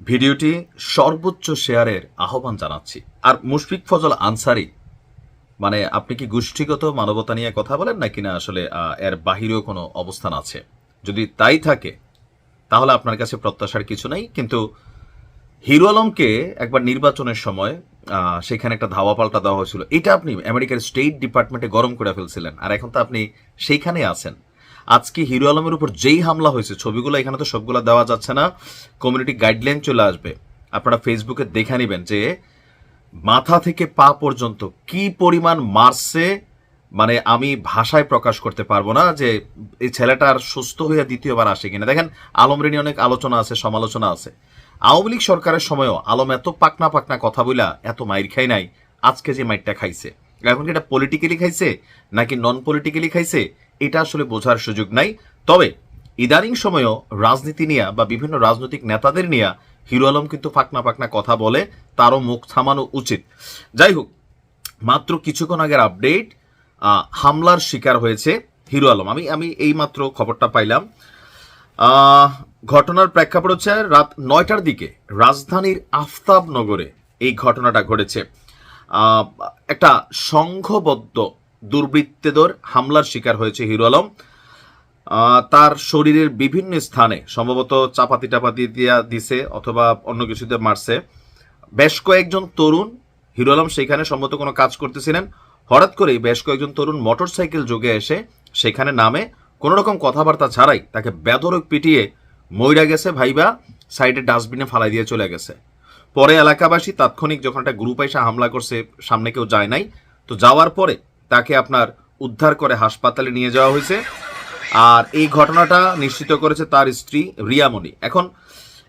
ভিডিওটি সর্বোচ্চ শেয়ারের আহ্বান জানাচ্ছি। আর মুশফিক ফজল আনসারী মানে আপনি কি গোষ্ঠীগত মানবতা নিয়ে কথা বলেন নাকি না আসলে এর বাহিরেও কোনো অবস্থান আছে? যদি তাই থাকে তাহলে আপনার কাছে প্রত্যাশার কিছু নাই। কিন্তু হিরো আলমকে একবার নির্বাচনের সময় সেখানে একটা ধাওয়া পাল্টা দেওয়া হয়েছিল, এটা আপনি আমেরিকার স্টেট ডিপার্টমেন্টে গরম করে ফেলছিলেন, আর এখন তো আপনি সেইখানে আছেন। আজকে হিরো আলমের উপর যেই হামলা হয়েছে, ছবিগুলো এখানে তো সবগুলো দেওয়া যাচ্ছে না, কমিউনিটি গাইডলাইন চলে আসবে, আপনারা ফেসবুকে দেখে নেবেন যে মাথা থেকে পা পর্যন্ত কি পরিমাণ মারছে, মানে আমি ভাষায় প্রকাশ করতে পারবো না যে এই ছেলেটার সুস্থ হইয়া দ্বিতীয়বার আসে কিনা। দেখেন আলম রে নিয়ে অনেক আলোচনা আছে, সমালোচনা আছে। আওয়ামী লীগ সরকারের সময়ও আলম এত পাকনা পাকনা কথা বইলা এত মাইর খাই নাই, আজকে যে মাইরটা খাইছে। এখন কি এটা পলিটিক্যালি খাইছে নাকি নন পলিটিক্যালি খাইছে এটা আসলে বোঝার সুযোগ নাই। তবে ইদানিং সময়ও রাজনীতি নিয়ে বা বিভিন্ন রাজনৈতিক নেতাদের নিয়ে হিরো আলম কিন্তু পাকনা পাকনা কথা বলে, তারও মুখ থামানো উচিত। যাই হোক, মাত্র কিছুক্ষণ আগের আপডেট, হামলার শিকার হয়েছে হিরো আলম। আমি এই মাত্র খবরটা পাইলাম। ঘটনার প্রেক্ষাপট হচ্ছে রাত 9টার দিকে রাজধানীর আফতাবনগরে এই ঘটনাটা ঘটেছে। একটা সংঘবদ্ধ দুর্বৃত্তদের হামলার শিকার হয়েছে হিরো আলম। তার শরীরের বিভিন্ন স্থানে সম্ভবত চাপাতি টাপাতি দিয়া দিছে অথবা অন্য কিছুতে মারছে। বেশ কয়েকজন তরুণ, হিরো আলম সেখানে সম্ভবত কোনো কাজ করতেছিলেন, হঠাৎ করেই বেশ কয়েকজন তরুণ মোটরসাইকেল যোগে এসে সেখানে নামে কোনো রকম কথাবার্তা ছাড়াই তাকে বেধড়ক পিটিয়ে মইরা গেছে ভাইবা সাইডে ডাস্টবিনে ফালাই দিয়ে চলে গেছে। পরে এলাকাবাসী তাৎক্ষণিক যখন একটা গ্রুপ এসে হামলা করছে, সামনে কেউ যায় নাই, তো যাওয়ার পরে তাকে আপনার উদ্ধার করে হাসপাতালে নিয়ে যাওয়া হয়েছে। আর এই ঘটনাটা নিশ্চিত করেছে তার স্ত্রী রিয়ামণি। এখন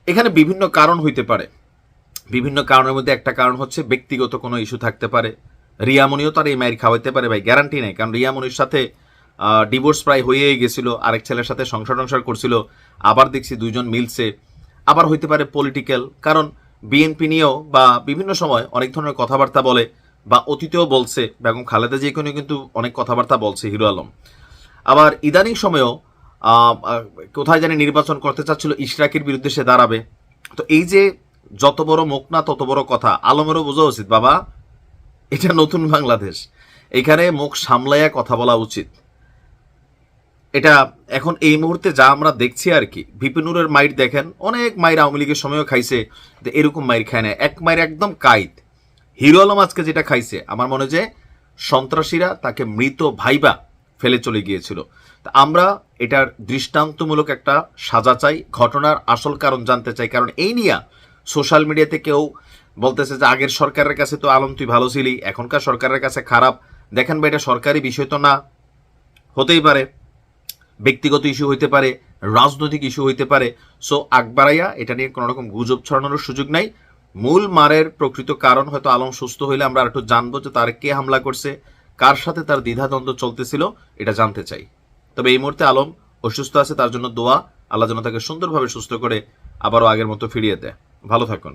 এখানে বিভিন্ন কারণ হইতে পারে, বিভিন্ন কারণের মধ্যে একটা কারণ হচ্ছে ব্যক্তিগত কোনো ইস্যু থাকতে পারে। রিয়ামণিও তার এই মায়ের খাওয়াইতে পারে, ভাই গ্যারান্টি নেই, কারণ রিয়ামণির সাথে ডিভোর্স প্রায় হয়েই গেছিল, আরেক ছেলের সাথে সংসার টংসার করছিল, আবার দেখছি দুইজন মিলছে। আবার হইতে পারে পলিটিক্যাল কারণ, বিএনপি নিয়েও বা বিভিন্ন সময় অনেক ধরনের কথাবার্তা বলে, বা অতীতেও বলছে, বেগম খালেদা জিয়াকে কিন্তু অনেক কথাবার্তা বলছে হিরো আলম। আবার ইদানিং সময়েও কোথায় জানি নির্বাচন করতে চাচ্ছিল, ইশরাকের বিরুদ্ধে সে দাঁড়াবে। তো এই যে যত বড় মুখ না তত বড় কথা, আলমেরও বোঝা উচিত বাবা এটা নতুন বাংলাদেশ, এখানে মুখ সামলাইয়া কথা বলা উচিত। এটা এখন এই মুহূর্তে যা আমরা দেখছি আর কি, বিপিনুরের মাইর দেখেন, অনেক মাইর আওয়ামী লীগের সময়ও খাইছে, এরকম মাইর খায় না, এক মাইর একদম কাইত। হিরো আলম আজকে যেটা খাইছে, আমার মনে যে সন্ত্রাসীরা তাকে মৃত ভাইবা ফেলে চলে গিয়েছিল। তা আমরা এটার দৃষ্টান্তমূলক একটা সাজা চাই, ঘটনার আসল কারণ জানতে চাই। কারণ এই নিয়ে সোশ্যাল মিডিয়াতে কেউ বলতেছে যে আগের সরকারের কাছে তো আলম তুই ভালো ছিলি, এখনকার সরকারের কাছে খারাপ। দেখেন ভাই, এটা সরকারি বিষয় তো না, হতেই পারে ব্যক্তিগত ইস্যু হইতে পারে, রাজনৈতিক ইস্যু হইতে পারে। সো আকবারাইয়া এটা নিয়ে কোনো রকম গুজব ছড়ানোর সুযোগ নাই। মূল মারের প্রকৃত কারণ হয়তো আলম সুস্থ হইলে আমরা একটু জানবো যে তার কে হামলা করছে, কার সাথে তার দ্বিধাদ্বন্দ্ব চলতেছিল, এটা জানতে চাই। তবে এই মুহূর্তে আলম অসুস্থ আছে, তার জন্য দোয়া, আল্লাহ যেন তাকে সুন্দরভাবে সুস্থ করে আবারও আগের মতো ফিরিয়ে দেয়। ভালো থাকুন।